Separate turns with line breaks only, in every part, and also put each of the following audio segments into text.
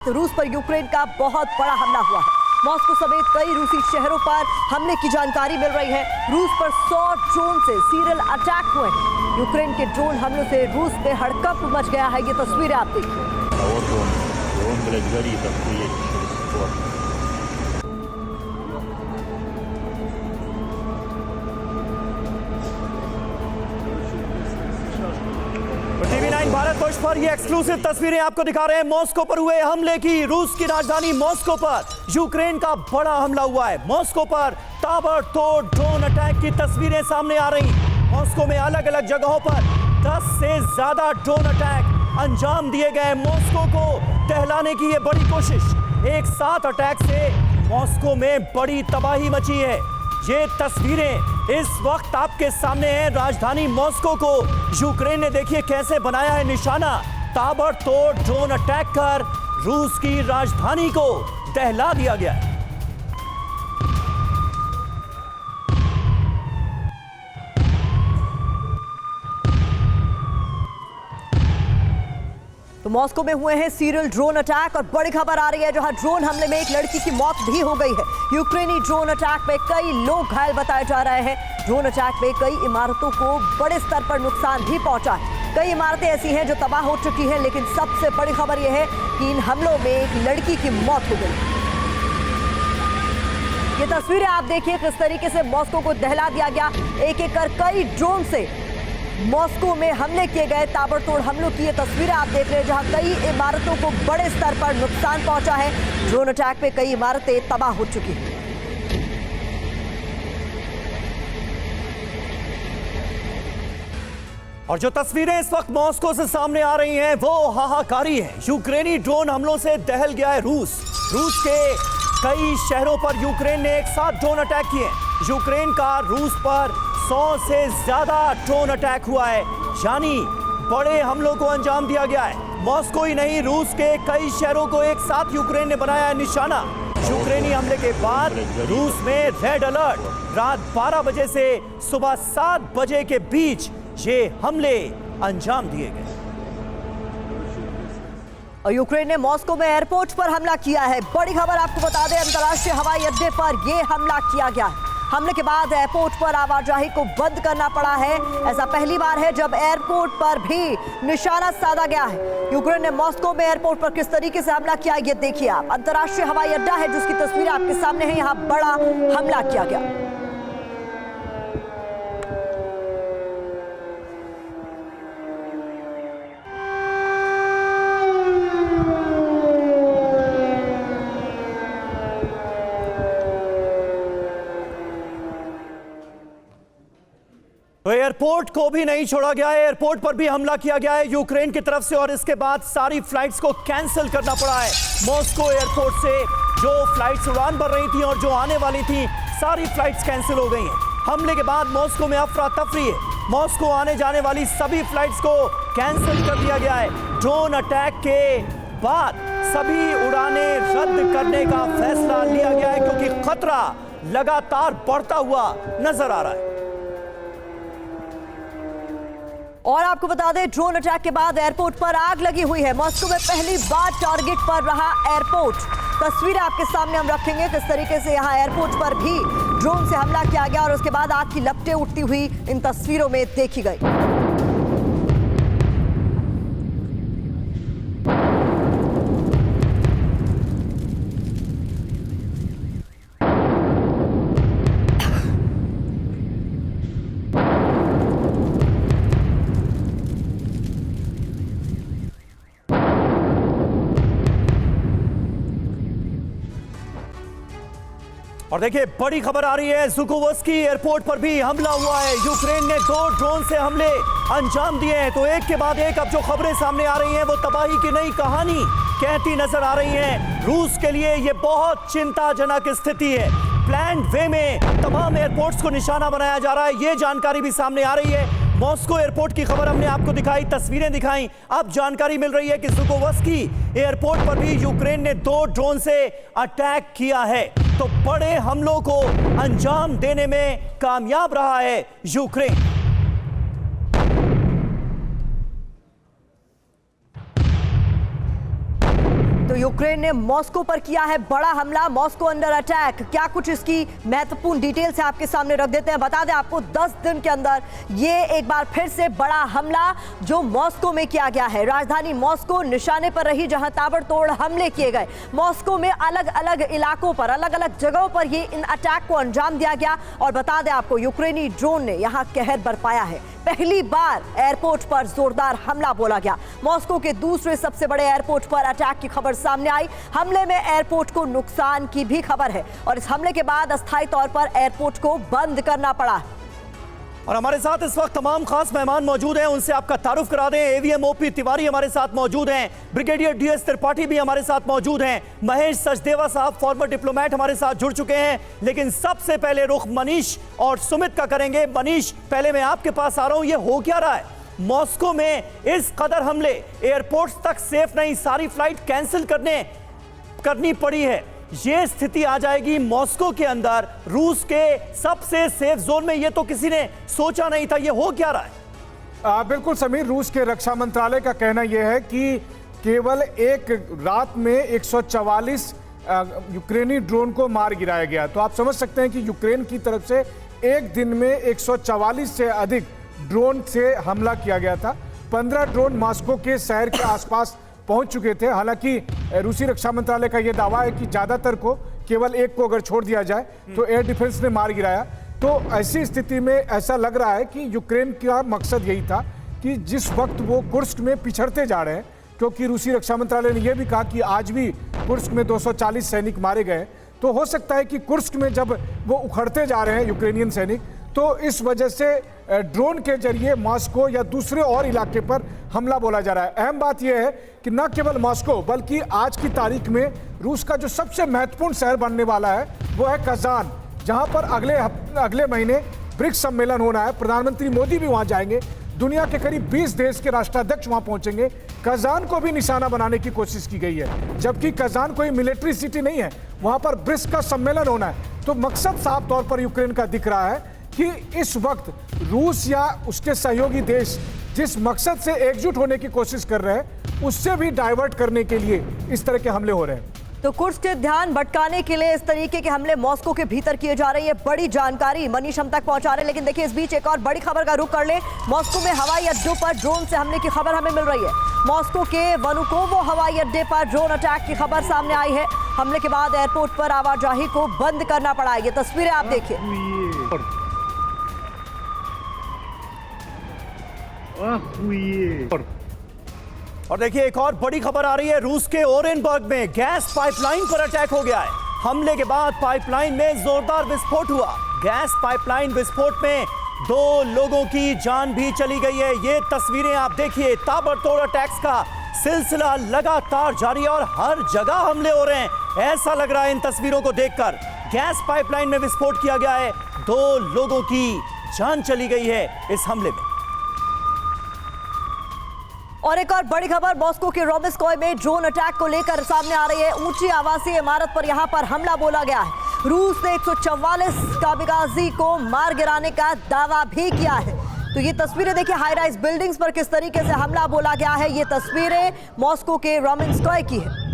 रूस पर यूक्रेन का बहुत बड़ा हमला हुआ है। मॉस्को समेत कई रूसी शहरों पर हमले की जानकारी मिल रही है। रूस पर 100 ड्रोन से सीरियल अटैक हुए हैं। यूक्रेन के ड्रोन हमलों से रूस में हड़कंप मच गया है। ये तस्वीरें आप देखिए।
TV9 भारतवर्ष पर ये एक्सक्लूसिव तस्वीरें आपको दिखा रहे हैं। मॉस्को पर हुए हमले की। रूस की राजधानी मॉस्को पर यूक्रेन का बड़ा हमला हुआ है। मॉस्को पर ताबड़तोड़ ड्रोन अटैक की तस्वीरें सामने आ रही। मॉस्को में अलग अलग जगहों पर 10 से ज्यादा ड्रोन अटैक अंजाम दिए गए। मॉस्को को दहलाने की ये बड़ी कोशिश। एक साथ अटैक से मॉस्को में बड़ी तबाही मची है। ये तस्वीरें इस वक्त आपके सामने हैं। राजधानी मॉस्को को यूक्रेन ने देखिए कैसे बनाया है निशाना। ताबड़तोड़ ड्रोन अटैक कर रूस की राजधानी को दहला दिया गया है।
तो मॉस्को में हुए हैं सीरियल ड्रोन अटैक और बड़ी खबर आ रही है जहां ड्रोन हमले में एक लड़की की मौत भी हो गई है। यूक्रेनी ड्रोन अटैक में कई लोग घायल बताए जा रहे हैं। ड्रोन अटैक में कई इमारतों को बड़े स्तर पर नुकसान भी पहुंचा है। कई इमारतें ऐसी हैं जो तबाह हो चुकी हैं, लेकिन सबसे बड़ी खबर यह है कि इन हमलों में एक लड़की की मौत हो गई। ये तस्वीरें आप देखिए किस तरीके से मॉस्को को दहला दिया गया। एक एक कर कई ड्रोन से मॉस्को में हमले किए गए। ताबड़तोड़ हमलों की ये तस्वीरें आप देख रहे हैं जहां कई इमारतों को बड़े स्तर पर नुकसान पहुंचा है। ड्रोन अटैक में कई इमारतें तबाह हो चुकी हैं।
और जो तस्वीरें इस वक्त मॉस्को से सामने आ रही हैं वो हाहाकारी है। यूक्रेनी ड्रोन हमलों से दहल गया है रूस। रूस के कई शहरों पर यूक्रेन ने एक साथ ड्रोन अटैक किए। यूक्रेन का रूस पर 100 से ज्यादा ड्रोन अटैक हुआ है, यानी बड़े हमलों को अंजाम दिया गया है। मॉस्को ही नहीं, रूस के कई शहरों को एक साथ यूक्रेन ने बनाया है निशाना। यूक्रेनी हमले के बाद रूस में रेड अलर्ट। रात 12 बजे से सुबह 7 बजे के बीच ये हमले अंजाम दिए गए।
और यूक्रेन ने मॉस्को में एयरपोर्ट पर हमला किया है। बड़ी खबर आपको बता दें, अंतर्राष्ट्रीय हवाई अड्डे पर यह हमला किया गया है। हमले के बाद एयरपोर्ट पर आवाजाही को बंद करना पड़ा है। ऐसा पहली बार है जब एयरपोर्ट पर भी निशाना साधा गया है। यूक्रेन ने मॉस्को में एयरपोर्ट पर किस तरीके से हमला किया ये देखिए आप। अंतर्राष्ट्रीय हवाई अड्डा है जिसकी तस्वीरें आपके सामने है। यहाँ बड़ा हमला किया गया।
तो एयरपोर्ट को भी नहीं छोड़ा गया है। एयरपोर्ट पर भी हमला किया गया है यूक्रेन की तरफ से और इसके बाद सारी फ्लाइट्स को कैंसिल करना पड़ा है। मॉस्को एयरपोर्ट से जो फ्लाइट्स उड़ान भर रही थी और जो आने वाली थी, सारी फ्लाइट्स कैंसिल हो गई हैं। हमले के बाद मॉस्को में अफरा तफरी है। मॉस्को आने जाने वाली सभी फ्लाइट्स को कैंसिल कर दिया गया है। ड्रोन अटैक के बाद सभी उड़ानें रद्द करने का फैसला लिया गया है क्योंकि खतरा लगातार बढ़ता हुआ नजर आ रहा है।
और आपको बता दें, ड्रोन अटैक के बाद एयरपोर्ट पर आग लगी हुई है। मॉस्को में पहली बार टारगेट पर रहा एयरपोर्ट। तस्वीरें आपके सामने हम रखेंगे किस तरीके से यहां एयरपोर्ट पर भी ड्रोन से हमला किया गया और उसके बाद आग की लपटें उठती हुई इन तस्वीरों में देखी गई।
और देखिए बड़ी खबर आ रही है, ज़ुकोवस्की एयरपोर्ट पर भी हमला हुआ है। यूक्रेन ने 2 ड्रोन से हमले अंजाम दिए हैं। तो एक के बाद एक अब जो खबरें सामने आ रही हैं वो तबाही की नई कहानी कहती नजर आ रही हैं। रूस के लिए ये बहुत चिंताजनक स्थिति है। प्लान्ड वे में तमाम एयरपोर्ट्स को निशाना बनाया जा रहा है, ये जानकारी भी सामने आ रही है। मॉस्को एयरपोर्ट की खबर हमने आपको दिखाई, तस्वीरें दिखाई। अब जानकारी मिल रही है कि ज़ुकोवस्की एयरपोर्ट पर भी यूक्रेन ने 2 ड्रोन से अटैक किया है। तो बड़े हमलों को अंजाम देने में कामयाब रहा है यूक्रेन।
तो यूक्रेन ने मॉस्को पर किया है बड़ा हमला, मॉस्को अंडर अटैक। क्या कुछ इसकी महत्वपूर्ण डिटेल्स है आपके सामने रख देते हैं। बता दें आपको 10 दिन के अंदर ये एक बार फिर से बड़ा हमला जो मॉस्को में किया गया है। राजधानी मॉस्को निशाने पर रही जहां ताबड़तोड़ हमले किए गए। मॉस्को में अलग अलग इलाकों पर, अलग अलग जगहों पर ये इन अटैक को अंजाम दिया गया। और बता दें आपको यूक्रेनी ड्रोन ने यहां कहर बरपाया है। पहली बार एयरपोर्ट पर जोरदार हमला बोला गया। मॉस्को के दूसरे सबसे बड़े एयरपोर्ट पर अटैक की खबर सामने आई। हमले में एयरपोर्ट को नुकसान की भी खबर है और इस हमले के बाद अस्थायी तौर पर एयरपोर्ट को बंद करना पड़ा।
और हमारे साथ इस वक्त तमाम खास मेहमान मौजूद हैं, उनसे आपका तारुफ करा दें। एवीएम ओपी तिवारी हमारे साथ मौजूद हैं, ब्रिगेडियर डीएस त्रिपाठी भी हमारे साथ मौजूद हैं, महेश सचदेवा साहब फॉर्मर डिप्लोमेट हमारे साथ जुड़ चुके हैं। लेकिन सबसे पहले रुख मनीष और सुमित का करेंगे। मनीष, पहले मैं आपके पास आ रहा हूं, ये हो क्या रहा है मॉस्को में? इस कदर हमले, एयरपोर्ट तक सेफ नहीं, सारी फ्लाइट कैंसिल करनी पड़ी है। ये स्थिति आ जाएगी मॉस्को के अंदर, रूस के सबसे सेफ जोन में, ये तो किसी ने सोचा नहीं था। ये हो क्या रहा है?
बिल्कुल समीर, रूस के रक्षा मंत्रालय का कहना यह है कि केवल एक रात में 144 यूक्रेनी ड्रोन को मार गिराया गया। तो आप समझ सकते हैं कि यूक्रेन की तरफ से एक दिन में 144 से अधिक ड्रोन से हमला किया गया था। 15 ड्रोन मॉस्को के शहर के आसपास पहुंच चुके थे। हालांकि रूसी रक्षा मंत्रालय का यह दावा है कि ज्यादातर को, केवल एक को अगर छोड़ दिया जाए तो एयर डिफेंस ने मार गिराया। तो ऐसी स्थिति में ऐसा लग रहा है कि यूक्रेन का मकसद यही था कि जिस वक्त वो कुर्स्क में पिछड़ते जा रहे हैं, क्योंकि रूसी रक्षा मंत्रालय ने यह भी कहा कि आज भी कुर्स्क में 240 सैनिक मारे गए, तो हो सकता है कि कुर्स्क में जब वो उखड़ते जा रहे हैं यूक्रेनियन सैनिक, तो इस वजह से ड्रोन के जरिए मॉस्को या दूसरे और इलाके पर हमला बोला जा रहा है। अहम बात यह है कि न केवल मॉस्को बल्कि आज की तारीख में रूस का जो सबसे महत्वपूर्ण शहर बनने वाला है वो है कजान, जहां पर अगले महीने ब्रिक्स सम्मेलन होना है। प्रधानमंत्री मोदी भी वहां जाएंगे। दुनिया के करीब 20 देश के राष्ट्राध्यक्ष वहां पहुंचेंगे। कजान को भी निशाना बनाने की कोशिश की गई है, जबकि कजान कोई मिलिट्री सिटी नहीं है, वहां पर ब्रिक्स का सम्मेलन होना है। तो मकसद साफ तौर पर यूक्रेन का दिख रहा है कि इस वक्त रूस या उसके सहयोगी देश जिस मकसद से एकजुट होने की कोशिश कर रहे हैं, उससे भी डाइवर्ट करने के लिए इस तरह के हमले हो रहे हैं।
तो कुर्स्क के ध्यान भटकाने के लिए इस तरीके के हमले मॉस्को के भीतर किए जा रहे हैं। बड़ी जानकारी मनीष हम तक पहुंचा रहे हैं। लेकिन देखिए, इस बीच एक और बड़ी खबर का रुख कर ले। मॉस्को में हवाई अड्डों पर ड्रोन से हमले की खबर हमें मिल रही है। मॉस्को के वनुकोवो हवाई अड्डे पर ड्रोन अटैक की खबर सामने आई है। हमले के बाद एयरपोर्ट पर आवाजाही को बंद करना पड़ा। ये तस्वीरें आप देखिए।
और देखिए, एक और बड़ी खबर आ रही है। रूस के ओरेनबर्ग में गैस पाइपलाइन पर अटैक हो गया है। हमले के बाद पाइपलाइन में जोरदार विस्फोट हुआ। गैस पाइपलाइन विस्फोट में 2 लोगों की जान भी चली गई है। ये तस्वीरें आप देखिए। ताबड़तोड़ अटैक्स का सिलसिला लगातार जारी है और हर जगह हमले हो रहे हैं, ऐसा लग रहा है इन तस्वीरों को देखकर। गैस पाइपलाइन में विस्फोट किया गया है, 2 लोगों की जान चली गई है इस हमले में।
और एक और बड़ी खबर मॉस्को के रोमेस्कोय में ड्रोन अटैक को लेकर सामने आ रही है। ऊंची आवासीय इमारत पर यहां पर हमला बोला गया है। रूस ने 144 कामिकाज़ी को मार गिराने का दावा भी किया है। तो ये तस्वीरें देखिए, हाई राइज बिल्डिंग्स पर किस तरीके से हमला बोला गया है। ये तस्वीरें मॉस्को के रोमेस्कोय की है।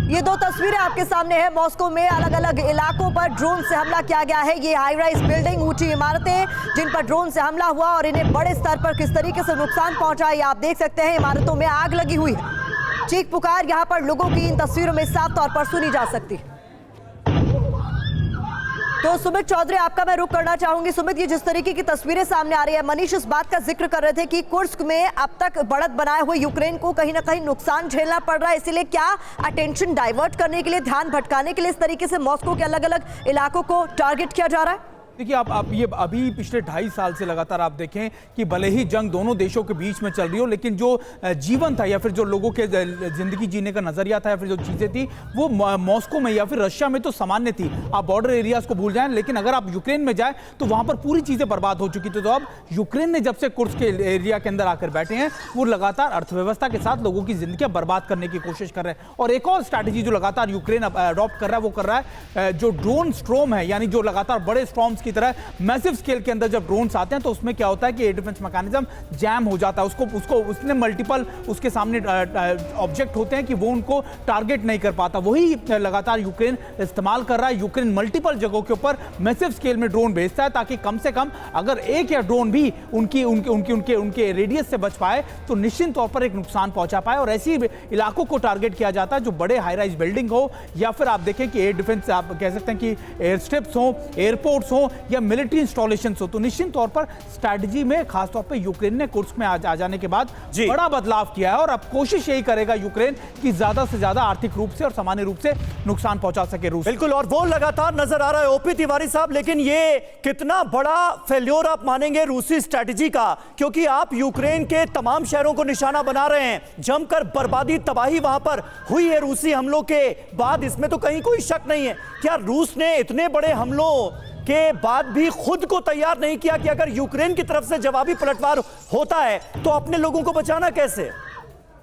ये 2 तस्वीरें आपके सामने है। मॉस्को में अलग अलग इलाकों पर ड्रोन से हमला किया गया है। ये हाई राइज बिल्डिंग, ऊंची इमारतें जिन पर ड्रोन से हमला हुआ और इन्हें बड़े स्तर पर किस तरीके से नुकसान पहुंचा है आप देख सकते हैं। इमारतों में आग लगी हुई है। चीख पुकार यहां पर लोगों की इन तस्वीरों में साफ तौर पर सुनी जा सकती है। तो सुमित चौधरी, आपका मैं रुख करना चाहूंगी। सुमित, ये जिस तरीके की तस्वीरें सामने आ रही है, मनीष इस बात का जिक्र कर रहे थे कि कुर्स्क में अब तक बढ़त बनाए हुए यूक्रेन को कहीं ना कहीं नुकसान झेलना पड़ रहा है। इसीलिए क्या अटेंशन डाइवर्ट करने के लिए, ध्यान भटकाने के लिए इस तरीके से मॉस्को के अलग अलग इलाकों को टारगेट किया जा रहा है?
देखिए, आप ये अभी पिछले 2.5 साल से लगातार आप देखें कि भले ही जंग दोनों देशों के बीच में चल रही हो, लेकिन जो जीवन था या फिर जो लोगों के जिंदगी जीने का नजरिया था या फिर जो चीजें थी वो मॉस्को में या फिर रशिया में तो सामान्य थी। आप बॉर्डर एरियाज को भूल जाएं, लेकिन अगर आप यूक्रेन में जाएं तो वहां पर पूरी चीजें बर्बाद हो चुकी थी। तो अब यूक्रेन ने जब से कुर्स्क के एरिया के अंदर आकर बैठे हैं, वो लगातार अर्थव्यवस्था के साथ लोगों की जिंदगी बर्बाद करने की कोशिश कर रहे हैं। और एक और स्ट्रैटेजी जो लगातार यूक्रेन अडॉप्ट कर रहा है वो कर रहा है जो ड्रोन स्ट्रॉम है, यानी जो लगातार बड़े स्ट्रॉम्स की तरह मैसिव स्केल के अंदर जब ड्रोन्स आते हैं तो उसमें क्या होता है कि एयर डिफेंस मैकेनिज्म जैम हो जाता है, उसने मल्टीपल उसके सामने ऑब्जेक्ट होते हैं कि वो उनको टारगेट नहीं कर पाता। वही लगातार यूक्रेन इस्तेमाल कर रहा है। यूक्रेन मल्टीपल जगहों के ऊपर मैसिव स्केल में ड्रोन भेजता है ताकि कम से कम अगर एक या ड्रोन भी उनके रेडियस से बच पाए तो निश्चित तौर पर एक नुकसान पहुंचा पाए। और ऐसी इलाकों को टारगेट किया जाता है जो बड़े हाई राइज बिल्डिंग हो, या फिर आप देखें कि एयर डिफेंस, आप कह सकते हैं कि एयर स्ट्रिप्स हो, एयरपोर्ट्स हो या मिलिट्री इंस्टॉलेशंस हो। तो निश्चित तौर पर स्ट्रैटेजी में खासतौर पर यूक्रेन ने कुर्स्क में आ जाने के बाद बड़ा बदलाव किया है और अब कोशिश यही करेगा यूक्रेन कि ज्यादा से ज्यादा आर्थिक रूप से और सामान्य रूप से नुकसान पहुंचा सके रूस।
बिल्कुल, और वो लगातार नजर आ रहा है ओपी तिवारी साहब। लेकिन ये कितना बड़ा फेल्योर आप मानेंगे रूसी स्ट्रैटेजी का, क्योंकि आप यूक्रेन के तमाम शहरों को निशाना बना रहे हैं, जमकर बर्बादी तबाही वहां पर हुई है रूसी हमलों के बाद, इसमें तो कहीं कोई शक नहीं है। क्या रूस ने इतने बड़े हमलों के बाद भी खुद को तैयार नहीं किया कि अगर यूक्रेन की तरफ से जवाबी पलटवार होता है तो अपने लोगों को बचाना कैसे?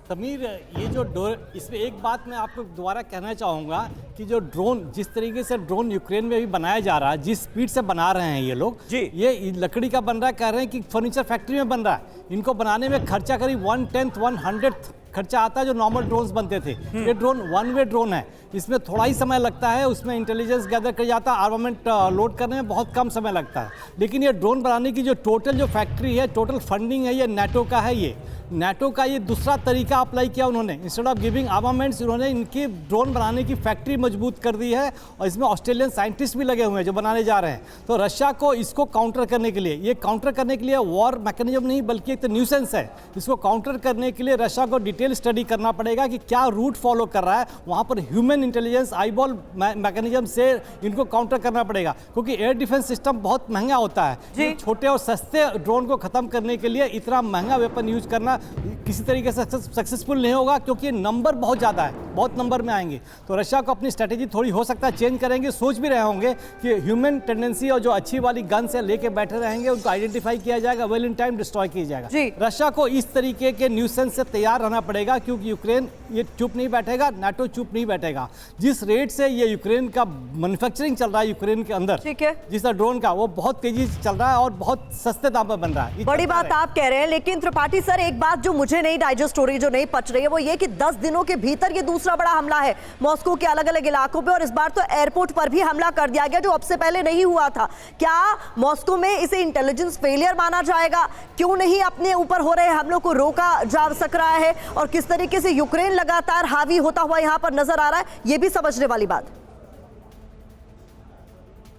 समीर, ये जो इसमें एक बात मैं आपको दोबारा कहना चाहूँगा कि जो ड्रोन, जिस तरीके से ड्रोन यूक्रेन में भी बनाया जा रहा है, जिस स्पीड से बना रहे हैं ये लोग जी, ये लकड़ी का बन रहा है, कह रहे हैं कि फर्नीचर फैक्ट्री में बन रहा है। इनको बनाने में खर्चा करीब 1/10 1/100 खर्चा आता है जो नॉर्मल ड्रोन्स बनते थे। ये ड्रोन वन वे ड्रोन है, इसमें थोड़ा ही समय लगता है, उसमें इंटेलिजेंस गैदर कर जाता है, आर्मामेंट लोड करने में बहुत कम समय लगता है। लेकिन ये ड्रोन बनाने की जो टोटल जो फैक्ट्री है, टोटल फंडिंग है, ये नाटो का है। ये नाटो का ये दूसरा तरीका अप्लाई किया उन्होंने। इंस्टेड ऑफ गिविंग आर्मामेंट्स उन्होंने इनकी ड्रोन बनाने की फैक्ट्री मजबूत कर दी है और इसमें ऑस्ट्रेलियन साइंटिस्ट भी लगे हुए हैं जो बनाने जा रहे हैं। तो रशिया को इसको काउंटर करने के लिए, ये काउंटर करने के लिए वॉर मैकेनिज्म नहीं बल्कि एक तो न्यूसेंस है। इसको काउंटर करने के लिए रशिया को डिटेल स्टडी करना पड़ेगा कि क्या रूट फॉलो कर रहा है, वहाँ पर ह्यूमन इंटेलिजेंस आईबॉल मैकेनिज्म से इनको काउंटर करना पड़ेगा, क्योंकि एयर डिफेंस सिस्टम बहुत महंगा होता है। छोटे और सस्ते ड्रोन को खत्म करने के लिए इतना महंगा वेपन यूज करना किसी तरीके से सक्सेसफुल नहीं होगा, क्योंकि नंबर बहुत ज़्यादा है, बहुत नंबर में आएंगे। तो रशिया को अपनी स्ट्रेटेजी थोड़ी हो सकता है चेंज करेंगे, सोच भी रहे होंगे कि ह्यूमन टेंडेंसी और जो अच्छी वाली गन से लेके बैठे रहेंगे उनको आइडेंटिफाई किया जाएगा, वेल इन टाइम डिस्ट्रॉय किया जाएगा। रशिया को इस तरीके के न्यूसेंस से तैयार रहना पड़ेगा, क्योंकि यूक्रेन ये चुप नहीं बैठेगा, नाटो चुप नहीं बैठेगा। जिस रेट से ये यूक्रेन का मैन्युफैक्चरिंग चल रहा है यूक्रेन के अंदर, ठीक है, जिस ड्रोन का, वो बहुत तेजी से चल रहा है और बहुत सस्ते दाम पर बन रहा है।
बड़ी बात आप कह रहे हैं, लेकिन त्रिपाठी सर एक बात जो मुझे नहीं डाइजेस्ट हो रही, जो नहीं पच रही है, वो ये कि 10 दिनों के भीतर ये दूसरा बड़ा हमला है मॉस्को के अलग अलग इलाकों पे, और इस बार तो एयरपोर्ट पर भी हमला कर दिया गया जो अब से पहले नहीं हुआ था। क्या मॉस्को में इसे इंटेलिजेंस फेलियर माना जाएगा? क्यों नहीं अपने ऊपर हो रहे हमलों को रोका जा सक रहा है? और किस तरीके से यूक्रेन लगातार हावी होता हुआ यहां पर नजर आ रहा है, ये भी समझने वाली बात।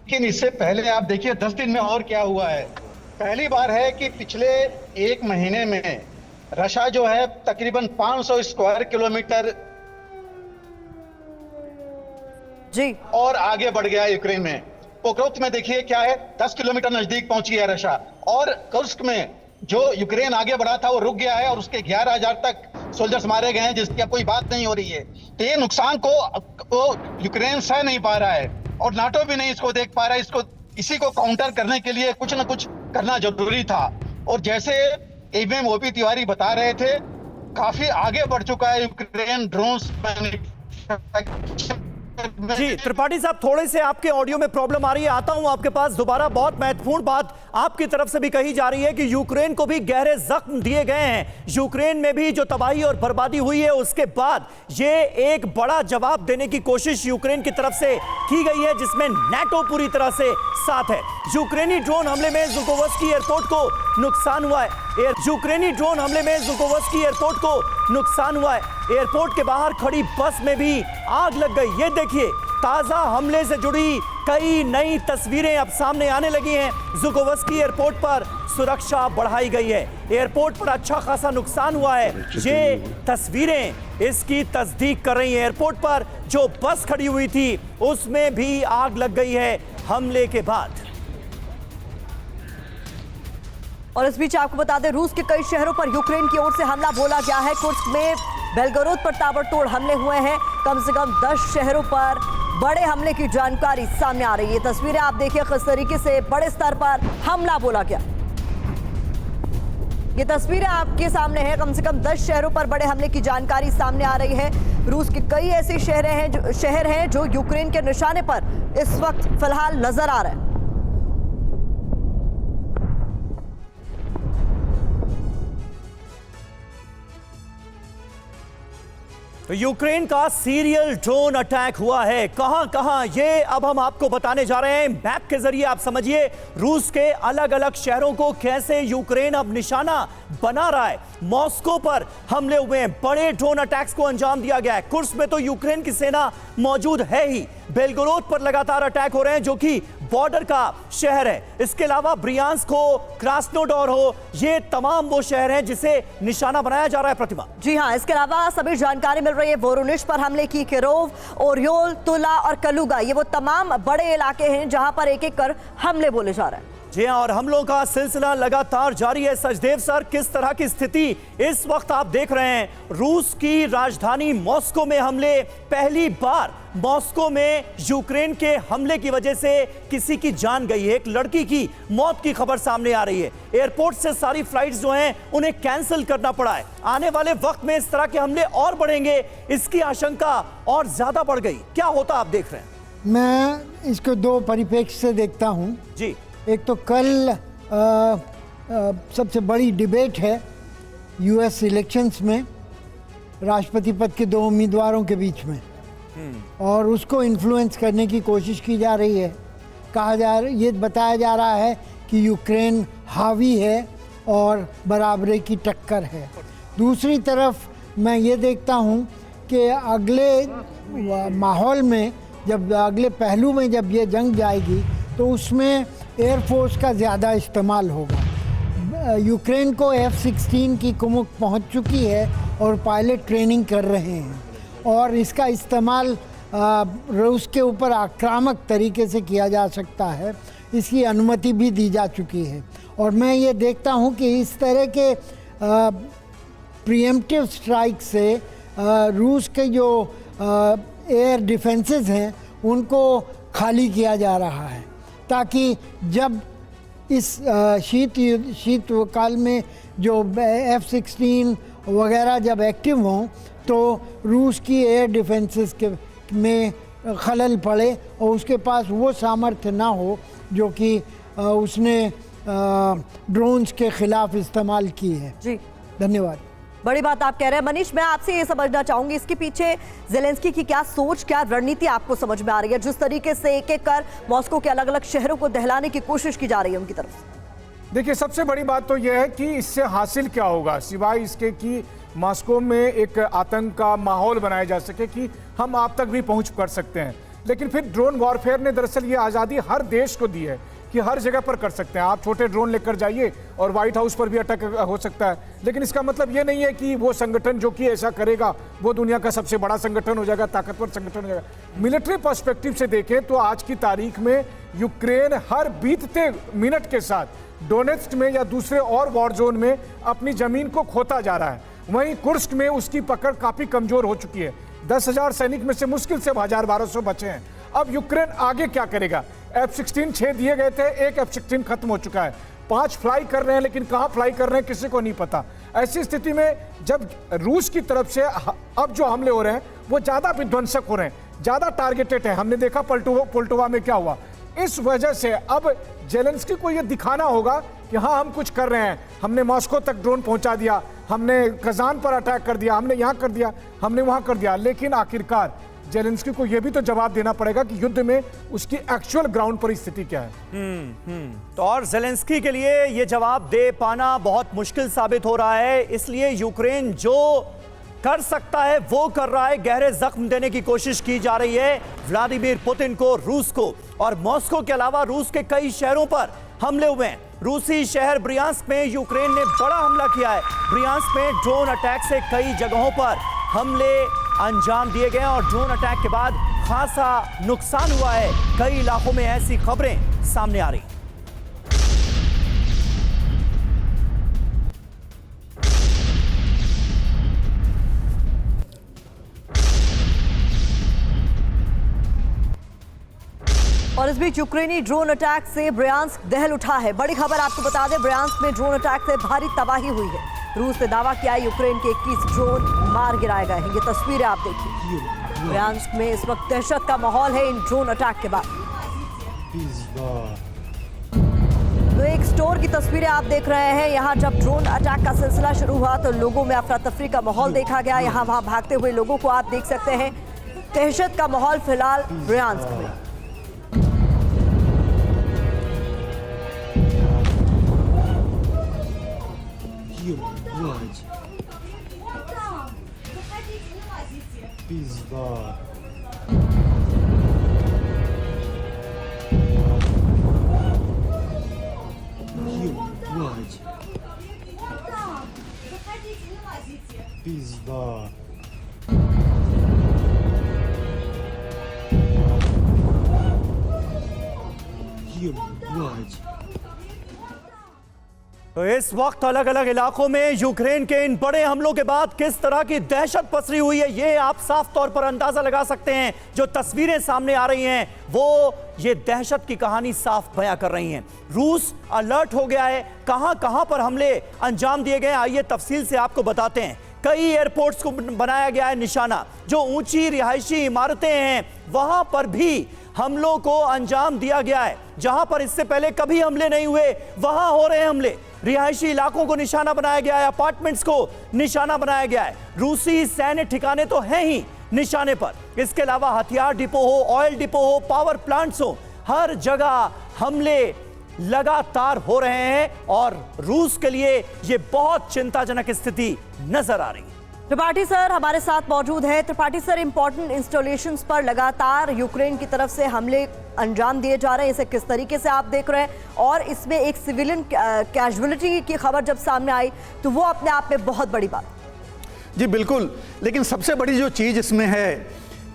लेकिन इससे पहले आप देखिए 10 दिन में और क्या हुआ है। पहली बार है कि पिछले 1 महीने में रशिया जो है तकरीबन 500 स्क्वायर किलोमीटर जी और आगे बढ़ गया है यूक्रेन में। पोक्रोव्स्क में देखिए क्या है, 10 किलोमीटर नजदीक पहुंची है रशिया, और कुर्स्क में जो यूक्रेन आगे बढ़ा था वो रुक गया है और उसके 11,000 तक सोल्जर्स मारे गए हैं, जिसकी कोई बात नहीं हो रही है। तो ये नुकसान को यूक्रेन सह नहीं पा रहा है और नाटो भी नहीं इसको देख पा रहा है। इसी को काउंटर करने के लिए कुछ ना कुछ करना जरूरी था, और जैसे एवं ओपी तिवारी बता रहे थे, काफी आगे बढ़ चुका है यूक्रेन ड्रोन्स
जी। त्रिपाठी साहब, थोड़े से आपके ऑडियो में प्रॉब्लम आ रही है, आता हूं आपके पास दोबारा। बहुत महत्वपूर्ण बात आपकी तरफ से भी कही जा रही है कि यूक्रेन को भी गहरे जख्म दिए गए हैं। यूक्रेन में भी जो तबाही और बर्बादी हुई है उसके बाद ये एक बड़ा जवाब देने की कोशिश यूक्रेन की तरफ से की गई है, जिसमें नाटो पूरी तरह से साथ है। यूक्रेनी ड्रोन हमले में ज़ुकोवस्की एयरपोर्ट को नुकसान हुआ है। यूक्रेनी ड्रोन हमले में ज़ुकोवस्की एयरपोर्ट को नुकसान हुआ है। एयरपोर्ट के बाहर खड़ी बस में भी आग लग गई। ये देखिए, ताजा हमले से जुड़ी कई नई तस्वीरें अब सामने आने लगी हैं। ज़ुकोवस्की एयरपोर्ट पर सुरक्षा बढ़ाई गई है, एयरपोर्ट पर अच्छा खासा नुकसान हुआ है। ये तस्वीरें इसकी तस्दीक कर रही हैं। एयरपोर्ट पर जो बस खड़ी हुई थी उसमें भी आग लग गई है हमले के बाद।
और इस बीच आपको बता दें, रूस के कई शहरों पर यूक्रेन की ओर से हमला बोला गया है। कुर्स्क में बेलगोरोद पर ताबड़तोड़ हमले हुए हैं। कम से कम 10 शहरों पर बड़े हमले की जानकारी सामने आ रही है। तस्वीरें आप देखिए, किस तरीके से बड़े स्तर पर हमला बोला गया। ये तस्वीरें आपके सामने हैं। कम से कम 10 शहरों पर बड़े हमले की जानकारी सामने आ रही है। रूस के कई ऐसे शहर हैं जो यूक्रेन के निशाने पर इस वक्त फिलहाल नजर आ रहे हैं।
तो यूक्रेन का सीरियल ड्रोन अटैक हुआ है। कहां कहां ये अब हम आपको बताने जा रहे हैं। मैप के जरिए आप समझिए रूस के अलग अलग शहरों को कैसे यूक्रेन अब निशाना बना रहा है। मॉस्को पर हमले हुए हैं, बड़े ड्रोन अटैक्स को अंजाम दिया गया है। कुर्स्क में तो यूक्रेन की सेना मौजूद है ही। बेलगोरोद पर लगातार अटैक हो रहे हैं जो कि बॉर्डर का शहर है। इसके अलावा ब्रियांस्क हो, क्रास्नोडोर हो, ये तमाम वो शहर हैं जिसे निशाना बनाया जा रहा है। प्रतिमा
जी हां, इसके अलावा सभी जानकारी मिल रही है वोरोनिश पर हमले की, किरोव, ओरियोल, तुला और कलुगा, ये वो तमाम बड़े इलाके हैं जहां पर एक एक कर हमले बोले जा रहे हैं।
जी हां, और हमलों का सिलसिला लगातार जारी है। सचदेव सर, किस तरह की स्थिति इस वक्त आप देख रहे हैं? रूस की राजधानी मॉस्को में हमले, पहली बार मॉस्को में यूक्रेन के हमले की वजह से किसी की जान गई है। एक लड़की की मौत की खबर सामने आ रही है। एयरपोर्ट से सारी फ्लाइट्स जो हैं उन्हें कैंसिल करना पड़ा है। आने वाले वक्त में इस तरह के हमले और बढ़ेंगे, इसकी आशंका और ज्यादा बढ़ गई। क्या होता आप देख रहे हैं?
मैं इसको दो परिप्रेक्ष्य से देखता हूं।
जी,
एक तो कल सबसे बड़ी डिबेट है यूएस इलेक्शंस में राष्ट्रपति पद के दो उम्मीदवारों के बीच में, और उसको इन्फ्लुएंस करने की कोशिश की जा रही है। ये बताया जा रहा है कि यूक्रेन हावी है और बराबरी की टक्कर है। दूसरी तरफ मैं ये देखता हूँ कि अगले माहौल में, जब अगले पहलू में जब ये जंग जाएगी तो उसमें एयरफोर्स का ज़्यादा इस्तेमाल होगा। यूक्रेन को F-16 की कुमुक पहुंच चुकी है और पायलट ट्रेनिंग कर रहे हैं, और इसका इस्तेमाल रूस के ऊपर आक्रामक तरीके से किया जा सकता है। इसकी अनुमति भी दी जा चुकी है। और मैं ये देखता हूं कि इस तरह के प्रीएम्प्टिव स्ट्राइक से रूस के जो एयर डिफेंसेस हैं उनको खाली किया जा रहा है, ताकि जब इस शीत काल में जो F-16 वगैरह जब एक्टिव हों तो रूस की एयर डिफेंसेस के में खलल पड़े और उसके पास वो सामर्थ्य ना हो जो कि उसने ड्रोन्स के खिलाफ इस्तेमाल की है।
जी
धन्यवाद।
बड़ी बात आप कह रहे हैं मनीष। मैं आपसे ये समझना चाहूंगी, इसके पीछे जेलेंस्की की क्या सोच, क्या रणनीति आपको समझ में आ रही है, जिस तरीके से एक एक कर मॉस्को के अलग अलग शहरों को दहलाने की कोशिश की जा रही है उनकी तरफ से?
देखिए, सबसे बड़ी बात तो यह है कि इससे हासिल क्या होगा, सिवाय इसके कि मॉस्को में एक आतंक का माहौल बनाया जा सके कि हम आप तक भी पहुंच कर सकते हैं। लेकिन फिर ड्रोन वॉरफेयर ने दरअसल ये आज़ादी हर देश को दी है कि हर जगह पर कर सकते हैं। आप छोटे ड्रोन लेकर जाइए और व्हाइट हाउस पर भी अटैक हो सकता है। लेकिन इसका मतलब ये नहीं है कि वो संगठन जो कि ऐसा करेगा वो दुनिया का सबसे बड़ा संगठन हो जाएगा, ताकतवर संगठन हो जाएगा। मिलिट्री पर्सपेक्टिव से देखें तो आज की तारीख में यूक्रेन हर बीतते मिनट के साथ डोनेट्स्क में या दूसरे और वॉर जोन में अपनी जमीन को खोता जा रहा है। वहीं कुर्स्क में उसकी पकड़ काफी कमजोर हो चुकी है। 10,000 सैनिक में से मुश्किल से 1,000-1,200 बचे हैं। अब यूक्रेन आगे क्या करेगा? F-16 6 दिए गए थे, एक F-16 खत्म हो चुका है, 5 फ्लाई कर रहे हैं, लेकिन कहाँ फ्लाई कर रहे हैं किसी को नहीं पता। ऐसी स्थिति में जब रूस की तरफ से अब जो हमले हो रहे हैं वो ज़्यादा विध्वंसक हो रहे हैं, ज़्यादा टारगेटेड है। हमने देखा पोल्टोवा में क्या हुआ। इस वजह से अब जेलेंस्की को ये दिखाना होगा कि हाँ, हम कुछ कर रहे हैं। हमने मॉस्को तक ड्रोन पहुंचा दिया, हमने कजान पर अटैक कर दिया, हमने यहाँ कर दिया, हमने वहाँ कर दिया। लेकिन आखिरकार जेलेंस्की को यह भी तो जवाब देना पड़ेगा कि युद्ध में उसकी एक्चुअल ग्राउंड पर स्थिति क्या है।
तो और जेलेंस्की के लिए यह जवाब दे पाना बहुत मुश्किल साबित हो रहा है। इसलिए यूक्रेन जो कर सकता है वो कर रहा है। गहरे जख्म देने की कोशिश की जा रही है व्लादिमीर पुतिन को, रूस को। और मॉस्को के अलावा रूस के कई शहरों पर हमले हुए हैं। रूसी शहर ब्रियांस्क में यूक्रेन ने बड़ा हमला किया है। ब्रियांस्क में ड्रोन अटैक से कई जगहों पर हमले अंजाम दिए गए और ड्रोन अटैक के बाद खासा नुकसान हुआ है। कई इलाकों में ऐसी खबरें सामने आ रही।
और इस बीच यूक्रेनी ड्रोन अटैक से ब्रियांस्क दहल उठा है। बड़ी खबर आपको बता दें, ब्रियांस्क में ड्रोन अटैक से भारी तबाही हुई है। रूस ने दावा किया है यूक्रेन के 21 ड्रोन मार गिराए गए हैं। ये तस्वीरें आप देखिए। ब्रियांस्क में इस वक्त दहशत का माहौल है इन ड्रोन अटैक के बाद। तो एक स्टोर की तस्वीरें आप देख रहे हैं। यहाँ जब ड्रोन अटैक का सिलसिला शुरू हुआ तो लोगों में अफरा तफरी का माहौल देखा गया। यहाँ वहाँ भागते हुए लोगों को आप देख सकते हैं। दहशत का माहौल फिलहाल ब्रियांस्क में।
तो इस वक्त अलग अलग इलाकों में यूक्रेन के इन बड़े हमलों के बाद किस तरह की दहशत पसरी हुई है, ये आप साफ तौर पर अंदाजा लगा सकते हैं। जो तस्वीरें सामने आ रही हैं वो ये दहशत की कहानी साफ बयां कर रही हैं। रूस अलर्ट हो गया है। कहां कहां पर हमले अंजाम दिए गए, आइए तफसील से आपको बताते हैं। कई एयरपोर्ट्स को बनाया गया है निशाना। जो ऊंची रिहायशी इमारतें हैं वहां पर भी हमलों को अंजाम दिया गया है। जहां पर इससे पहले कभी हमले नहीं हुए वहां हो रहे हैं हमले। रिहायशी इलाकों को निशाना बनाया गया है, अपार्टमेंट्स को निशाना बनाया गया है। रूसी सैन्य ठिकाने तो हैं ही निशाने पर। इसके अलावा हथियार डिपो हो, ऑयल डिपो हो, पावर प्लांट्स हो, हर जगह हमले लगातार हो रहे हैं और रूस के लिए यह बहुत चिंताजनक स्थिति नजर आ रही है।
त्रिपाठी सर हमारे साथ मौजूद है। त्रिपाठी सर, इंपॉर्टेंट इंस्टॉलेशंस पर लगातार यूक्रेन की तरफ से हमले अंजाम दिए जा रहे हैं, इसे किस तरीके से आप देख रहे हैं? और इसमें एक सिविलियन कैजुअलिटी की खबर जब सामने आई तो वो अपने आप में बहुत बड़ी बात।
जी बिल्कुल, लेकिन सबसे बड़ी जो चीज़ इसमें है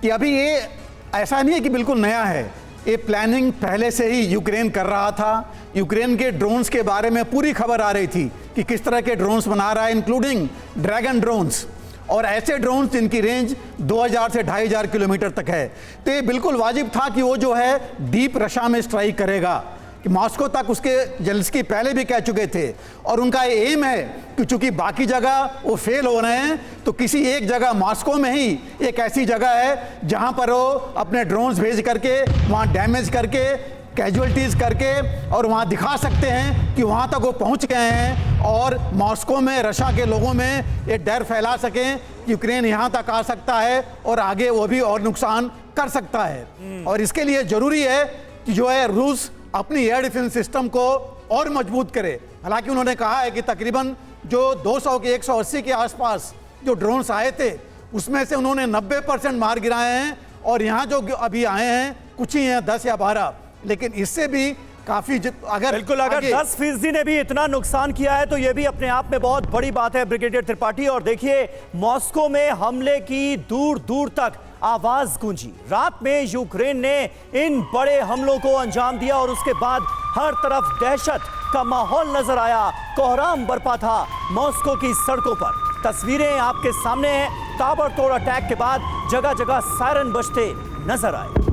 कि अभी ये ऐसा नहीं है कि बिल्कुल नया है। ये प्लानिंग पहले से ही यूक्रेन कर रहा था। यूक्रेन के ड्रोन्स के बारे में पूरी खबर आ रही थी कि किस तरह के ड्रोन्स बना रहा है, इंक्लूडिंग ड्रैगन ड्रोन्स, और ऐसे ड्रोन्स जिनकी रेंज 2000 से 2500 किलोमीटर तक है। तो ये बिल्कुल वाजिब था कि वो जो है डीप रशा में स्ट्राइक करेगा, कि मॉस्को तक उसके जेलेंस्की पहले भी कह चुके थे। और उनका एम है कि चूंकि बाकी जगह वो फेल हो रहे हैं तो किसी एक जगह मॉस्को में ही एक ऐसी जगह है जहां पर वो अपने ड्रोन्स भेज करके वहां डैमेज करके कैजुअलिटीज करके और वहां दिखा सकते हैं कि वहां तक वो पहुंच गए हैं और मॉस्को में रशिया के लोगों में ये डर फैला सकें कि यूक्रेन यहां तक आ सकता है और आगे वो भी और नुकसान कर सकता है। और इसके लिए जरूरी है कि जो है रूस अपनी एयर डिफेंस सिस्टम को और मजबूत करे। हालांकि उन्होंने कहा है कि तकरीबन जो 200 के 180 के आसपास जो ड्रोन्स आए थे उसमें से उन्होंने 90% मार गिराए हैं और यहाँ जो अभी आए हैं कुछ ही हैं, 10 या 12, लेकिन इससे भी काफी अगर
10% ने भी इतना नुकसान किया है तो यह भी अपने आप में बहुत बड़ी बात है ब्रिगेडियर त्रिपाठी। और देखिए मॉस्को में हमले की दूर दूर तक आवाज गूंजी। रात में यूक्रेन ने इन बड़े हमलों को अंजाम दिया और उसके बाद हर तरफ दहशत का माहौल नजर आया। कोहराम बरपा था मॉस्को की सड़कों पर। तस्वीरें आपके सामने हैं। ताबड़तोड़ अटैक के बाद जगह जगह सायरन बजते नजर आए।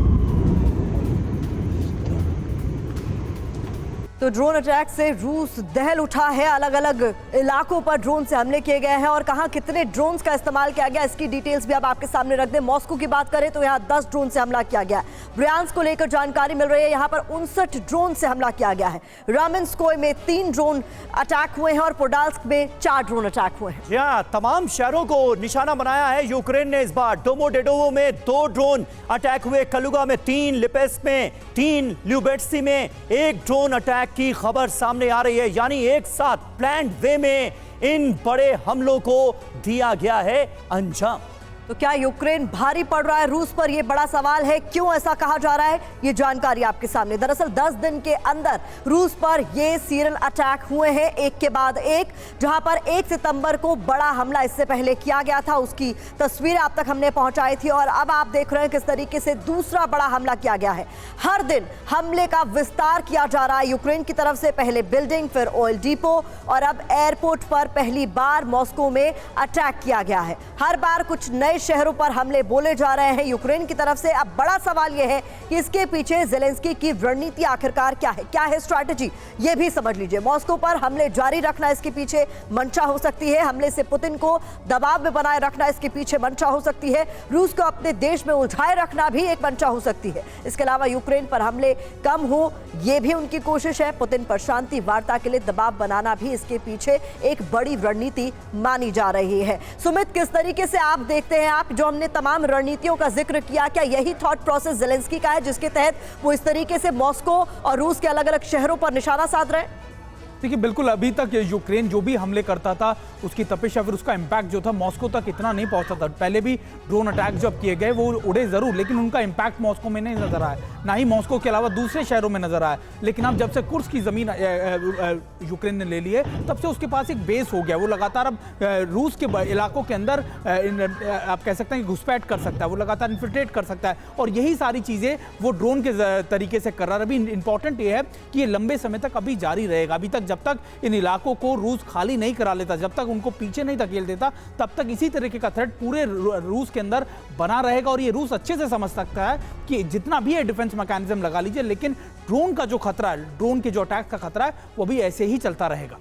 तो ड्रोन अटैक से रूस दहल उठा है। अलग अलग इलाकों पर ड्रोन से हमले किए गए हैं और कहां कितने ड्रोन्स का इस्तेमाल किया गया इसकी डिटेल्स भी अब आपके सामने रख दें। मॉस्को की बात करें तो यहां 10 ड्रोन से हमला किया गया है। ब्रियांस्क को लेकर जानकारी मिल रही है, यहां पर 59 ड्रोन से हमला किया गया है। रामेंस्कोय में 3 ड्रोन अटैक हुए हैं और पोडाल्स्क में 4 ड्रोन अटैक हुए हैं।
यहाँ तमाम शहरों को निशाना बनाया है यूक्रेन ने इस बार। डोमोडेडोवो में 2 ड्रोन अटैक हुए, कलुगा में 3, लिपेस्क में 3, ल्यूबेट्सी में 1 ड्रोन अटैक की खबर सामने आ रही है। यानी एक साथ प्लान्ड वे में इन बड़े हमलों को दिया गया है अंजाम।
तो क्या यूक्रेन भारी पड़ रहा है रूस पर? यह बड़ा सवाल है। क्यों ऐसा कहा जा रहा है, ये जानकारी आपके सामने। दरअसल 10 दिन के अंदर रूस पर ये सीरियल अटैक हुए हैं, एक के बाद एक। जहां पर 1 सितंबर को बड़ा हमला इससे पहले किया गया था, उसकी तस्वीरें आप तक हमने पहुंचाई थी। और अब आप देख रहे हैं किस तरीके से दूसरा बड़ा हमला किया गया है। हर दिन हमले का विस्तार किया जा रहा है यूक्रेन की तरफ से। पहले बिल्डिंग, फिर ऑयल डिपो और अब एयरपोर्ट पर पहली बार मॉस्को में अटैक किया गया है। हर बार कुछ नए नए शहरों पर हमले बोले जा रहे हैं यूक्रेन की तरफ से। अब बड़ा सवाल यह है कि इसके पीछे ज़ेलेंस्की की रणनीति आखिरकार क्या है स्ट्रैटेजी, ये भी समझ लीजिए। मॉस्को पर हमले जारी रखना इसके पीछे मंशा हो सकती है, हमले से पुतिन को दबाव में बनाए रखना इसके पीछे मंशा हो सकती है, रूस को अपने देश में उलझाए रखना भी एक मंशा हो सकती है। इसके अलावा यूक्रेन पर हमले कम हो, यह भी उनकी कोशिश है। पुतिन पर शांति वार्ता के लिए दबाव बनाना भी इसके पीछे एक बड़ी रणनीति मानी जा रही है। सुमित, किस तरीके से आप देखते हैं, आप जो हमने तमाम रणनीतियों का जिक्र किया, क्या यही थॉट प्रोसेस ज़ेलेंस्की का है जिसके तहत वो इस तरीके से मॉस्को और रूस के अलग अलग शहरों पर निशाना साध रहे हैं?
देखिए, बिल्कुल अभी तक यूक्रेन जो भी हमले करता था उसकी तपिश या फिर उसका इम्पैक्ट जो था मॉस्को तक इतना नहीं पहुंचता था। पहले भी ड्रोन अटैक जब किए गए वो उड़े जरूर, लेकिन उनका इम्पैक्ट मॉस्को में नहीं नजर आया, ना ही मॉस्को के अलावा दूसरे शहरों में नजर आया। लेकिन अब जब से कुर्स्क की जमीन यूक्रेन ने ले ली है तब से उसके पास एक बेस हो गया। वो लगातार अब रूस के इलाकों के अंदर आप कह सकते हैं कि घुसपैठ कर सकता है, वो लगातार इन्फिल्ट्रेट कर सकता है, और यही सारी चीजें वो ड्रोन के तरीके से कर रहा है। अभी इंपॉर्टेंट ये है कि ये लंबे समय तक अभी जारी रहेगा। अभी तक जब तक इन इलाकों को रूस खाली नहीं करा लेता, जब तक उनको पीछे नहीं धकेल देता, तब तक इसी तरीके का थ्रेट पूरे रूस के अंदर बना रहेगा। और ये रूस अच्छे से समझ सकता है कि जितना भी है डिफेंस मैकेनिज्म लगा लीजिए, लेकिन ड्रोन का जो खतरा है, ड्रोन के जो अटैक का खतरा है, वो भी ऐसे ही चलता रहेगा।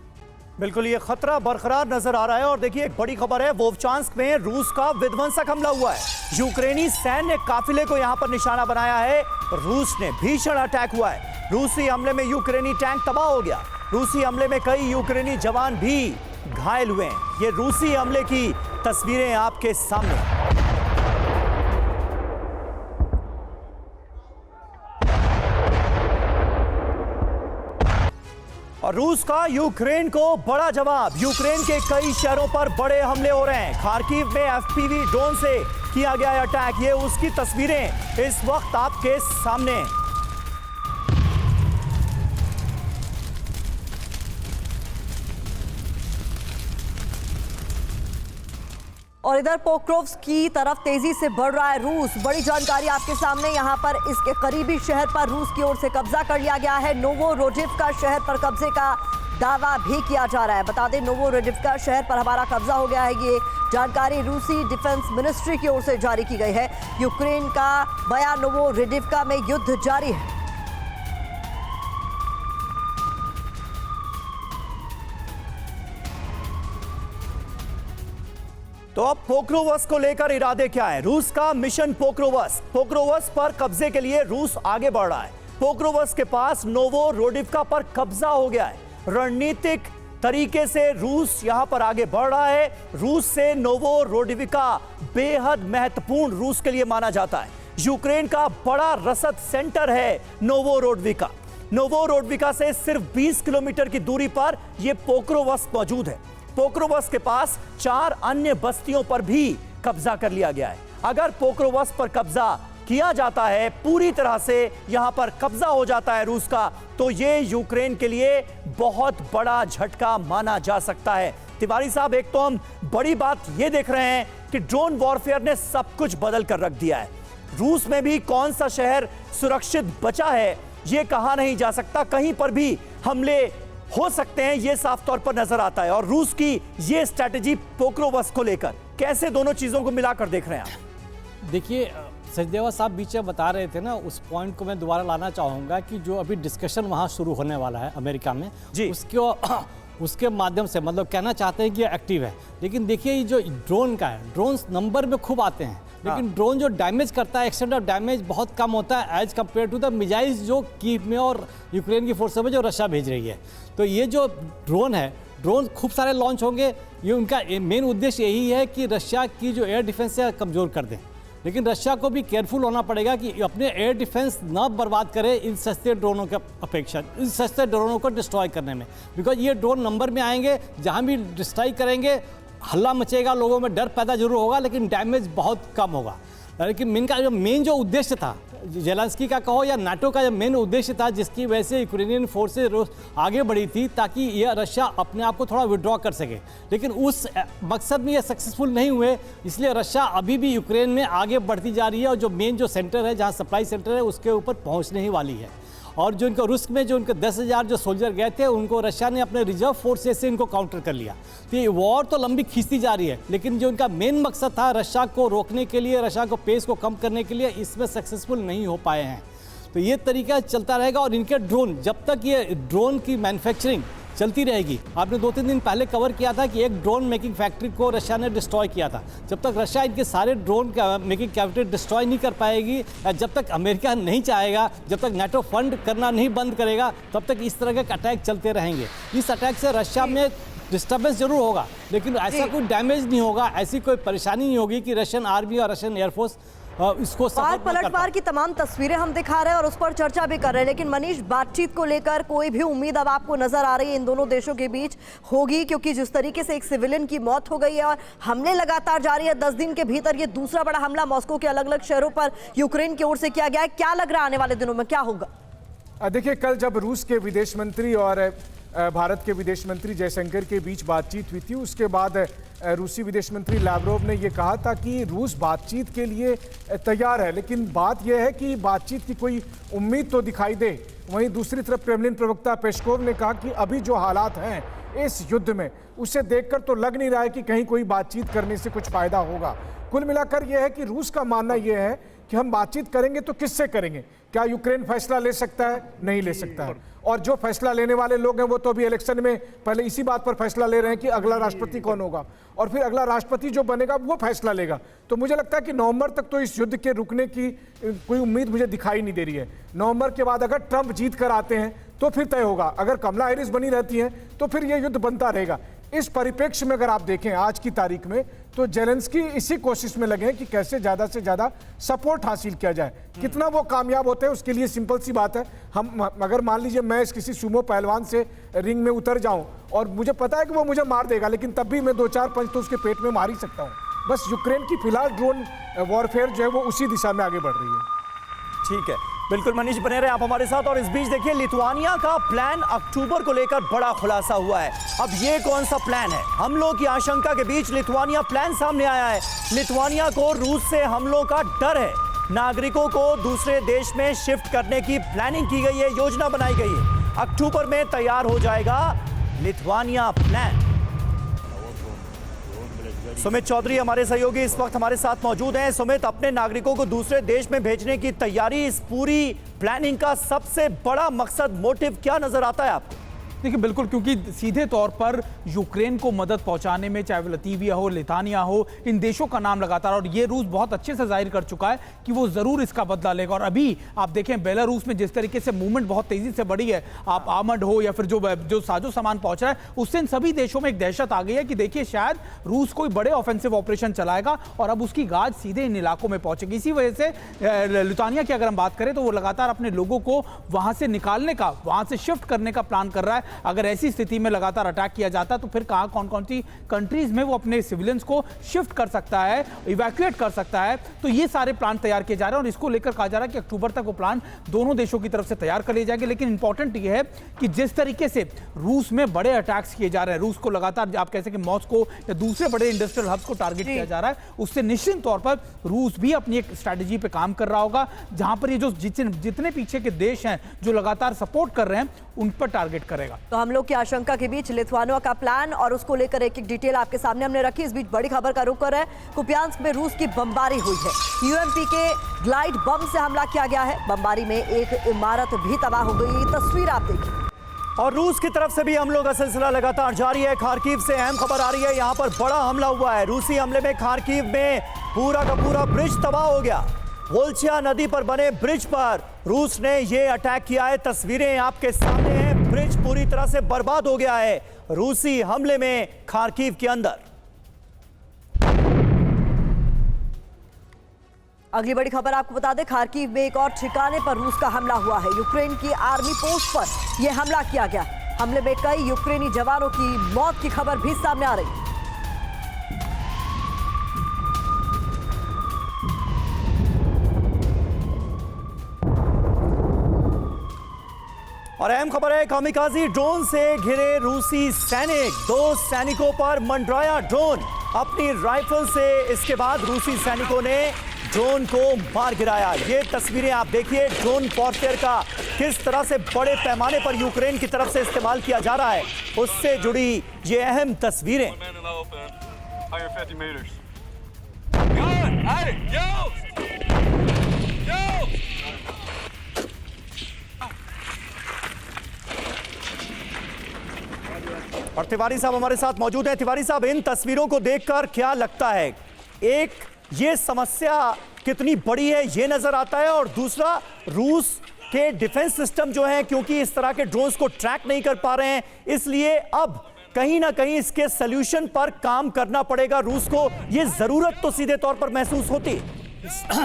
बिल्कुल ये खतरा बरकरार नजर आ रहा है। और देखिए, एक बड़ी खबर है, वोवचांस्क में रूस का विध्वंसक हमला हुआ है। यूक्रेनी सैन्य काफिले को यहां पर निशाना बनाया है, रूस ने भीषण अटैक हुआ है। रूसी हमले में यूक्रेनी टैंक तबाह हो गया। रूसी हमले में कई यूक्रेनी जवान भी घायल हुए हैं। ये रूसी हमले की तस्वीरें आपके सामने। और रूस का यूक्रेन को बड़ा जवाब। यूक्रेन के कई शहरों पर बड़े हमले हो रहे हैं। खार्किव में एफपीवी ड्रोन से किया गया अटैक, ये उसकी तस्वीरें इस वक्त आपके सामने।
और इधर पोक्रोव्स्क की तरफ तेजी से बढ़ रहा है रूस। बड़ी जानकारी आपके सामने, यहाँ पर इसके करीबी शहर पर रूस की ओर से कब्जा कर लिया गया है। नोवोरोडिव्का शहर पर कब्जे का दावा भी किया जा रहा है। बता दें, नोवोरोडिव्का शहर पर हमारा कब्जा हो गया है। ये जानकारी रूसी डिफेंस मिनिस्ट्री की ओर से जारी की गई है। यूक्रेन का बयान, नोवोरोडिव्का में युद्ध जारी है।
तो अब पोक्रोवस्क को लेकर इरादे क्या है? रूस का मिशन पोक्रोवस्क। पोक्रोवस्क पर कब्जे के लिए रूस आगे बढ़ रहा है। पोक्रोवस्क के पास नोवोरोडिव्का पर कब्जा हो गया है। रणनीतिक तरीके से रूस यहां पर आगे बढ़ रहा है। रूस से नोवोरोडिव्का बेहद महत्वपूर्ण रूस के लिए माना जाता है। यूक्रेन का बड़ा रसद सेंटर है नोवोरोडिव्का। नोवोरोडिव्का से सिर्फ 20 किलोमीटर की दूरी पर यह पोक्रोवस्क मौजूद है। पोक्रोवस्क के पास 4 अन्य बस्तियों पर भी कब्जा कर लिया गया है। अगर पोक्रोवस्क पर कब्जा किया जाता है, पूरी तरह से यहां पर कब्जा हो जाता है रूस का, तो ये यूक्रेन के लिए बहुत बड़ा झटका माना जा सकता है। तिवारी साहब, एक तो हम बड़ी बात यह देख रहे हैं कि ड्रोन वॉरफेयर ने सब कुछ बदल कर रख दिया है। रूस में भी कौन सा शहर सुरक्षित बचा है यह कहा नहीं जा सकता। कहीं पर भी हमले हो सकते हैं, यह साफ तौर पर नजर आता है। और रूस की यह स्ट्रैटेजी पोक्रोवस्क को लेकर कैसे दोनों चीजों को मिलाकर देख रहे हैं आप?
देखिए, सचदेवा साहब बीच में बता रहे थे ना, उस पॉइंट को मैं दोबारा लाना चाहूँगा कि जो अभी डिस्कशन वहाँ शुरू होने वाला है अमेरिका में, उसके माध्यम से मतलब कहना चाहते हैं कि एक्टिव है। लेकिन देखिए, ये जो ड्रोन का है, ड्रोन नंबर में खूब आते हैं, लेकिन ड्रोन जो डैमेज करता है, एक्सटेंट ऑफ डैमेज बहुत कम होता है as compared to the missiles जो कीव में और यूक्रेन की फोर्सें में जो रशिया भेज रही है। तो ये जो ड्रोन है, ड्रोन खूब सारे लॉन्च होंगे। ये उनका मेन उद्देश्य यही है कि रशिया की जो एयर डिफेंस है कमज़ोर कर दें। लेकिन रशिया को भी केयरफुल होना पड़ेगा कि अपने एयर डिफेंस ना बर्बाद करे इन सस्ते ड्रोनों के अपेक्षा, इन सस्ते ड्रोनों को डिस्ट्रॉय करने में। बिकॉज ये ड्रोन नंबर में आएंगे, जहाँ भी डिस्ट्रॉय करेंगे हल्ला मचेगा, लोगों में डर पैदा जरूर होगा, लेकिन डैमेज बहुत कम होगा। लेकिन इनका जो मेन जो उद्देश्य था, ज़ेलेंस्की का कहो या नाटो का जो मेन उद्देश्य था, जिसकी वजह से यूक्रेनियन फोर्सेज आगे बढ़ी थी ताकि यह रशिया अपने आप को थोड़ा विड्रॉ कर सके, लेकिन उस मकसद में यह सक्सेसफुल नहीं हुए। इसलिए रशिया अभी भी यूक्रेन में आगे बढ़ती जा रही है और जो मेन जो सेंटर है, जहाँ सप्लाई सेंटर है, उसके ऊपर पहुँचने ही वाली है। और जो इनको रुस्क में जो उनके 10,000 जो सोल्जर गए थे उनको रशिया ने अपने रिजर्व फोर्सेस से इनको काउंटर कर लिया। तो ये वॉर तो लंबी खींचती जा रही है, लेकिन जो इनका मेन मकसद था रशिया को रोकने के लिए, रशिया को पेस को कम करने के लिए, इसमें सक्सेसफुल नहीं हो पाए हैं। तो ये तरीका चलता रहेगा और इनके ड्रोन, जब तक ये ड्रोन की मैन्युफैक्चरिंग चलती रहेगी, आपने 2-3 दिन पहले कवर किया था कि एक ड्रोन मेकिंग फैक्ट्री को रशिया ने डिस्ट्रॉय किया था। जब तक रशिया इनके सारे ड्रोन मेकिंग फैक्ट्री डिस्ट्रॉय नहीं कर पाएगी, जब तक अमेरिका नहीं चाहेगा, जब तक नेटो फंड करना नहीं बंद करेगा, तब तक इस तरह के अटैक चलते रहेंगे। इस अटैक से रशिया में डिस्टर्बेंस जरूर होगा, लेकिन ऐसा कोई डैमेज नहीं होगा, ऐसी कोई परेशानी नहीं होगी कि रशियन आर्मी और रशियन एयरफोर्स इसको
पलटवार की तमाम तस्वीरें हम दिखा रहे हैं और उस पर चर्चा भी कर रहे हैं। लेकिन मनीष, बातचीत को लेकर कोई भी उम्मीद अब आपको नजर आ रही है इन दोनों देशों के बीच होगी? क्योंकि जिस तरीके से एक सिविलियन की मौत हो गई है और हमले लगातार जारी है, 10 दिन के भीतर ये दूसरा बड़ा हमला मॉस्को के अलग अलग शहरों पर यूक्रेन की ओर से किया गया है। क्या लग रहा है आने वाले दिनों में क्या होगा?
देखिए, कल जब रूस के विदेश मंत्री और भारत के विदेश मंत्री जयशंकर के बीच बातचीत हुई थी, उसके बाद रूसी विदेश मंत्री लैवरोव ने यह कहा था कि रूस बातचीत के लिए तैयार है, लेकिन बात यह है कि बातचीत की कोई उम्मीद तो दिखाई दे। वहीं दूसरी तरफ क्रेमलिन प्रवक्ता पेस्कोव ने कहा कि अभी जो हालात हैं इस युद्ध में, उसे देखकर तो लग नहीं रहा है कि कहीं कोई बातचीत करने से कुछ फायदा होगा। कुल मिलाकर यह है कि रूस का मानना यह है कि हम बातचीत करेंगे तो किससे करेंगे? क्या यूक्रेन फैसला ले सकता है? नहीं ले सकता है। और जो फैसला लेने वाले लोग हैं वो तो अभी इलेक्शन में पहले इसी बात पर फैसला ले रहे हैं कि अगला राष्ट्रपति कौन होगा, और फिर अगला राष्ट्रपति जो बनेगा वो फैसला लेगा। तो मुझे लगता है कि नवंबर तक तो इस युद्ध के रुकने की कोई उम्मीद मुझे दिखाई नहीं दे रही है। नवंबर के बाद अगर ट्रंप जीत कर आते हैं तो फिर तय होगा, अगर कमला हैरिस बनी रहती हैं तो फिर यह युद्ध बनता रहेगा। इस परिप्रेक्ष्य में अगर आप देखें आज की तारीख में, तो जेलेंस्की इसी कोशिश में लगे हैं कि कैसे ज्यादा से ज्यादा सपोर्ट हासिल किया जाए। कितना वो कामयाब होते हैं उसके लिए सिंपल सी बात है, हम अगर मान लीजिए मैं किसी सुमो पहलवान से रिंग में उतर जाऊं और मुझे पता है कि वो मुझे मार देगा, लेकिन तब भी मैं 2-4 पंच तो उसके पेट में मार ही सकता हूं। बस यूक्रेन की फिलहाल ड्रोन वॉरफेयर जो है वो उसी दिशा में आगे बढ़ रही है।
ठीक है, बिल्कुल मनीष, बने रहे आप हमारे साथ। और इस बीच देखिए, लिथुआनिया का प्लान अक्टूबर को लेकर बड़ा खुलासा हुआ है। अब ये कौन सा प्लान है? हमलों की आशंका के बीच लिथुआनिया प्लान सामने आया है। लिथुआनिया को रूस से हमलों का डर है, नागरिकों को दूसरे देश में शिफ्ट करने की प्लानिंग की गई है, योजना बनाई गई है। अक्टूबर में तैयार हो जाएगा लिथुआनिया प्लान। सुमित चौधरी हमारे सहयोगी इस वक्त हमारे साथ मौजूद हैं। सुमित, अपने नागरिकों को दूसरे देश में भेजने की तैयारी, इस पूरी प्लानिंग का सबसे बड़ा मकसद, मोटिव क्या नजर आता है आपको?
देखिए, बिल्कुल, क्योंकि सीधे तौर पर यूक्रेन को मदद पहुंचाने में चाहे वो लतीविया हो, लिथुआनिया हो, इन देशों का नाम लगातार, और ये रूस बहुत अच्छे से जाहिर कर चुका है कि वो जरूर इसका बदला लेगा। और अभी आप देखें बेलारूस में जिस तरीके से मूवमेंट बहुत तेजी से बढ़ी है, आप आर्मर्ड हो या फिर जो साजो सामान पहुंच रहा है, उससे इन सभी देशों में एक दहशत आ गई है कि देखिए शायद रूस कोई बड़े ऑफेंसिव ऑपरेशन चलाएगा और अब उसकी गाज सीधे इन इलाकों में पहुंचेगी। इसी वजह से लिथुआनिया की अगर हम बात करें तो वो लगातार अपने लोगों को वहां से निकालने का, वहां से शिफ्ट करने का प्लान कर रहा है। अगर ऐसी स्थिति में लगातार अटैक किया जाता तो फिर कहां कौन कौन सी कंट्रीज में वो अपने सिविलियंस को शिफ्ट कर सकता है, इवैक्यूएट कर सकता है। तो ये सारे प्लान तैयार किए जा रहे हैं और इसको लेकर कहा जा रहा है कि अक्टूबर तक वो प्लान दोनों देशों की तरफ से तैयार कर लिए जाएंगे। लेकिन इंपॉर्टेंट ये है कि जिस तरीके से रूस में बड़े अटैक्स किए जा रहे हैं, रूस को लगातार आप कह सकते हैं मॉस्को या दूसरे बड़े इंडस्ट्रियल हब्स को टारगेट किया जा रहा है, उससे निश्चित तौर पर रूस भी अपनी एक स्ट्रैटेजी पे काम कर रहा होगा, जहां पर ये जो जितने पीछे के देश हैं जो लगातार सपोर्ट कर रहे हैं उन पर टारगेट करेगा।
तो हम लोग की आशंका के बीच लिथुआनिया का प्लान और उसको लेकर एक एक डिटेल आपके सामने हमने रखी। इस बीच बड़ी खबर का रुख कर है, कुपियांस्क में रूस की बमबारी हुई है। यूएमपी के ग्लाइड बम से हमला किया गया है। बमबारी में एक इमारत भी तबाह हो गई। तस्वीर आप देखिए।
और रूस की तरफ से भी हमलों का सिलसिला लगातार जारी है। खार्किव से अहम खबर आ रही है, यहां पर बड़ा हमला हुआ है। रूसी हमले में खार्किव में पूरा का पूरा ब्रिज तबाह हो गया। वोल्चिया नदी पर बने ब्रिज पर रूस ने यह अटैक किया है। तस्वीरें आपके सामने हैं, ब्रिज पूरी तरह से बर्बाद हो गया है रूसी हमले में खार्किव के अंदर।
अगली बड़ी खबर आपको बता दें, खार्किव में एक और ठिकाने पर रूस का हमला हुआ है। यूक्रेन की आर्मी पोस्ट पर यह हमला किया गया। हमले में कई यूक्रेनी जवानों की मौत की खबर भी सामने आ रही है।
और अहम खबर है, कामिकाजी ड्रोन से घिरे रूसी सैनिक, 2 सैनिकों पर मंडराया ड्रोन अपनी राइफल से। इसके बाद रूसी सैनिकों ने ड्रोन को मार गिराया। ये तस्वीरें आप देखिए ड्रोन वॉरफेयर का किस तरह से बड़े पैमाने पर यूक्रेन की तरफ से इस्तेमाल किया जा रहा है, उससे जुड़ी ये अहम तस्वीरें। और तिवारी साहब हमारे साथ मौजूद हैं। तिवारी साहब, इन तस्वीरों को देखकर क्या लगता है? एक, ये समस्या कितनी बड़ी है ये नजर आता है, और दूसरा, रूस के डिफेंस सिस्टम जो है, क्योंकि इस तरह के ड्रोन्स को ट्रैक नहीं कर पा रहे हैं, इसलिए अब कहीं ना कहीं इसके सॉल्यूशन पर काम करना पड़ेगा रूस को। ये जरूरत तो सीधे तौर पर महसूस होती है।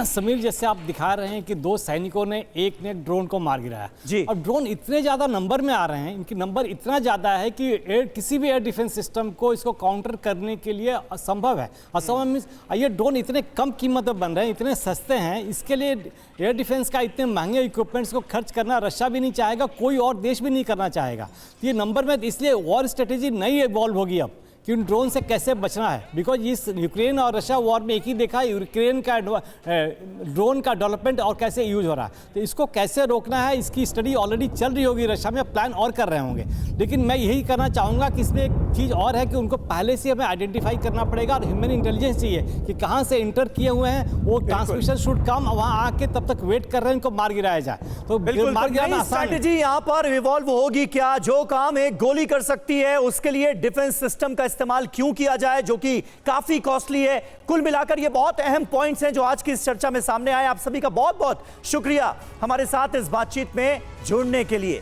समीर, जैसे आप दिखा रहे हैं कि 2 सैनिकों ने एक ड्रोन को मार गिराया
जी।
और ड्रोन इतने ज्यादा नंबर में आ रहे हैं, इनकी नंबर इतना ज्यादा है कि किसी भी एयर डिफेंस सिस्टम को इसको काउंटर करने के लिए असंभव है। असंभव मींस ये ड्रोन इतने कम कीमत में बन रहे हैं, इतने सस्ते हैं, इसके लिए एयर डिफेंस का इतने महंगे इक्विपमेंट्स को खर्च करना रशिया भी नहीं चाहेगा, कोई और देश भी नहीं करना चाहेगा। ये नंबर में, इसलिए वॉर स्ट्रेटेजी नई इवॉल्व होगी अब कि उन ड्रोन से कैसे बचना है। बिकॉज इस यूक्रेन और रशिया वॉर में एक ही देखा है, यूक्रेन का ड्रोन का डेवलपमेंट और कैसे यूज हो रहा है, तो इसको कैसे रोकना है, इसकी स्टडी ऑलरेडी चल रही होगी रशिया में, प्लान और कर रहे होंगे। लेकिन मैं यही करना चाहूँगा कि इसमें एक चीज़ और है कि उनको पहले से हमें आइडेंटिफाई करना पड़ेगा और ह्यूमन इंटेलिजेंस चाहिए कि कहाँ से इंटर किए हुए हैं, वो ट्रांसमिशन शुड कम, वहाँ आके तब तक वेट कर रहे हैं, इनको मार गिराया जाए। तो मार गिराना
स्ट्रैटेजी यहाँ पर इवॉल्व होगी क्या? जो काम एक गोली कर सकती है, उसके लिए डिफेंस सिस्टम का इस्तेमाल क्यों किया जाए, जो कि काफी कॉस्टली है। कुल मिलाकर ये बहुत अहम पॉइंट्स हैं जो आज की इस चर्चा में सामने आए। आप सभी का बहुत बहुत शुक्रिया हमारे साथ इस बातचीत में जुड़ने के लिए।